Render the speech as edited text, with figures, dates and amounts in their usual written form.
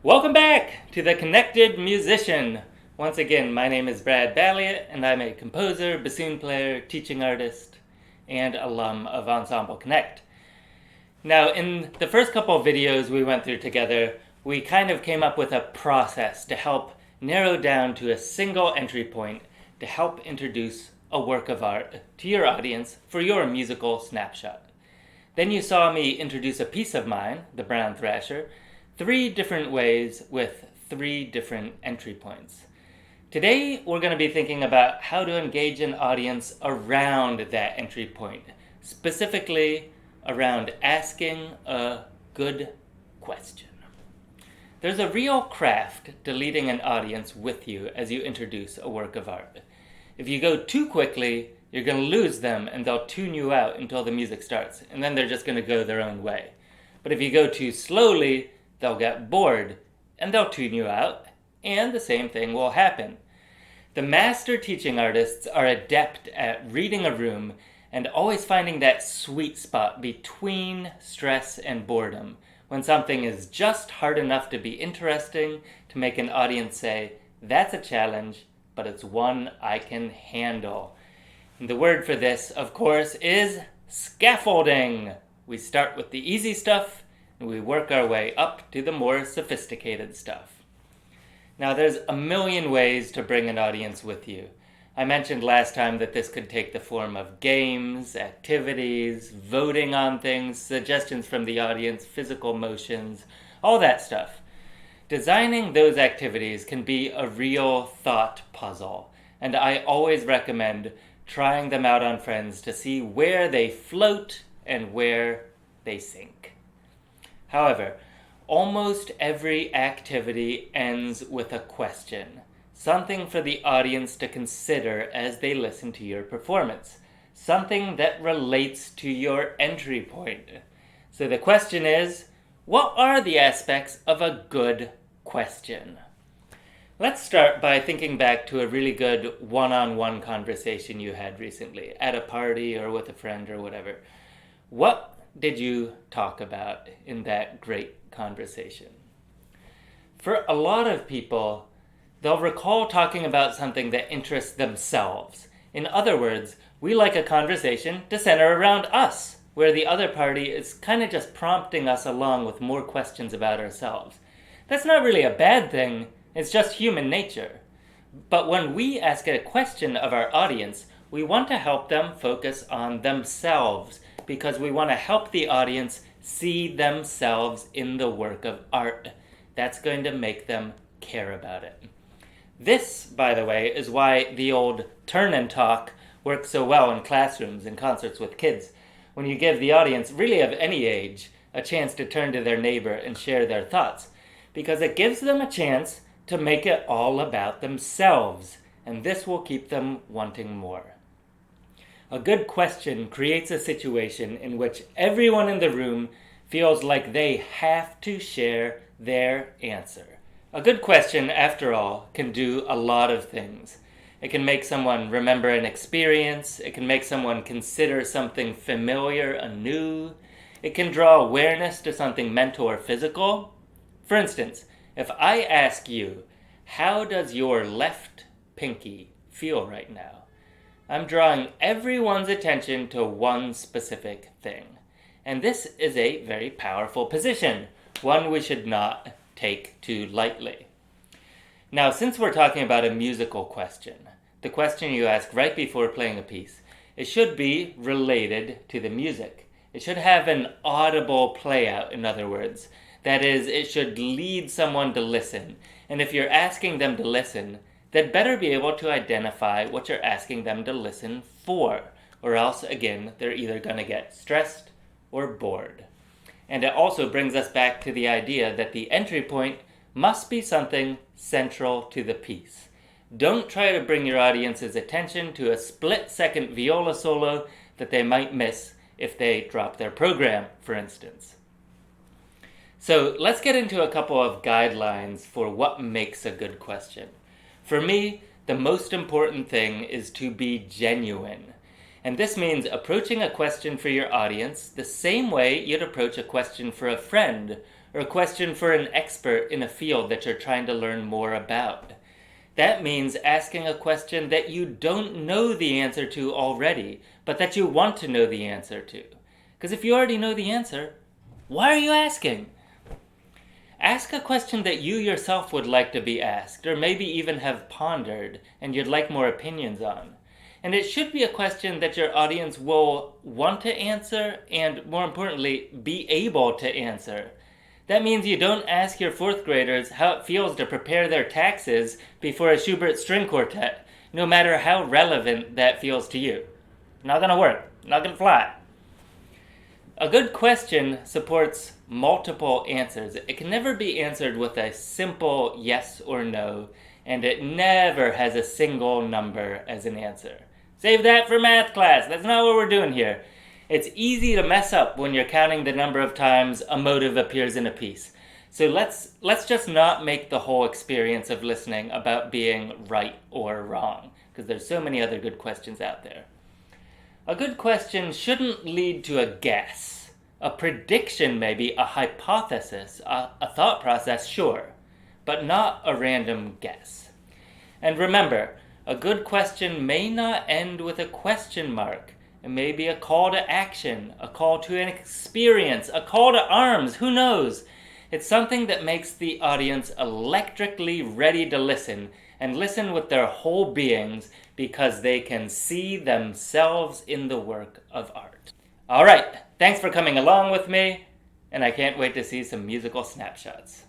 Welcome back to The Connected Musician. Once again, my name is Brad Balliett, and I'm a composer, bassoon player, teaching artist, and alum of Ensemble Connect. Now, in the first couple of videos we went through together, we kind of came up with a process to help narrow down to a single entry point to help introduce a work of art to your audience for your musical snapshot. Then you saw me introduce a piece of mine, the Brown Thrasher, 3 different ways with 3 different entry points. Today, we're going to be thinking about how to engage an audience around that entry point, specifically around asking a good question. There's a real craft to leading an audience with you as you introduce a work of art. If you go too quickly, you're going to lose them and they'll tune you out until the music starts, and then they're just going to go their own way. But if you go too slowly, they'll get bored and they'll tune you out, and the same thing will happen. The master teaching artists are adept at reading a room and always finding that sweet spot between stress and boredom, when something is just hard enough to be interesting to make an audience say, that's a challenge, but it's one I can handle. And the word for this, of course, is scaffolding. We start with the easy stuff, and we work our way up to the more sophisticated stuff. Now, there's a million ways to bring an audience with you. I mentioned last time that this could take the form of games, activities, voting on things, suggestions from the audience, physical motions, all that stuff. Designing those activities can be a real thought puzzle, and I always recommend trying them out on friends to see where they float and where they sink. However, almost every activity ends with a question. Something for the audience to consider as they listen to your performance. Something that relates to your entry point. So the question is, what are the aspects of a good question? Let's start by thinking back to a really good one-on-one conversation you had recently, at a party or with a friend or whatever. What did you talk about in that great conversation? For a lot of people, they'll recall talking about something that interests themselves. In other words, we like a conversation to center around us, where the other party is kind of just prompting us along with more questions about ourselves. That's not really a bad thing, it's just human nature. But when we ask a question of our audience, we want to help them focus on themselves, because we want to help the audience see themselves in the work of art. That's going to make them care about it. This, by the way, is why the old turn and talk works so well in classrooms and concerts with kids. When you give the audience, really of any age, a chance to turn to their neighbor and share their thoughts, because it gives them a chance to make it all about themselves, and this will keep them wanting more. A good question creates a situation in which everyone in the room feels like they have to share their answer. A good question, after all, can do a lot of things. It can make someone remember an experience. It can make someone consider something familiar anew. It can draw awareness to something mental or physical. For instance, if I ask you, how does your left pinky feel right now? I'm drawing everyone's attention to one specific thing. And this is a very powerful position, one we should not take too lightly. Now, since we're talking about a musical question, the question you ask right before playing a piece, it should be related to the music. It should have an audible play out, in other words. That is, it should lead someone to listen. And if you're asking them to listen, they'd better be able to identify what you're asking them to listen for, or else, again, they're either going to get stressed or bored. And it also brings us back to the idea that the entry point must be something central to the piece. Don't try to bring your audience's attention to a split-second viola solo that they might miss if they drop their program, for instance. So let's get into a couple of guidelines for what makes a good question. For me, the most important thing is to be genuine. And this means approaching a question for your audience the same way you'd approach a question for a friend, or a question for an expert in a field that you're trying to learn more about. That means asking a question that you don't know the answer to already, but that you want to know the answer to. Because if you already know the answer, why are you asking? Ask a question that you yourself would like to be asked, or maybe even have pondered, and you'd like more opinions on. And it should be a question that your audience will want to answer, and more importantly, be able to answer. That means you don't ask your fourth graders how it feels to prepare their taxes before a Schubert string quartet, no matter how relevant that feels to you. Not gonna work, not gonna fly. A good question supports multiple answers. It can never be answered with a simple yes or no, and it never has a single number as an answer. Save that for math class. That's not what we're doing here. It's easy to mess up when you're counting the number of times a motive appears in a piece. So let's just not make the whole experience of listening about being right or wrong, because there's so many other good questions out there. A good question shouldn't lead to a guess. A prediction, maybe, a hypothesis, a thought process, sure, but not a random guess. And remember, a good question may not end with a question mark. It may be a call to action, a call to an experience, a call to arms, who knows? It's something that makes the audience electrically ready to listen, and listen with their whole beings, because they can see themselves in the work of art. All right, thanks for coming along with me, and I can't wait to see some musical snapshots.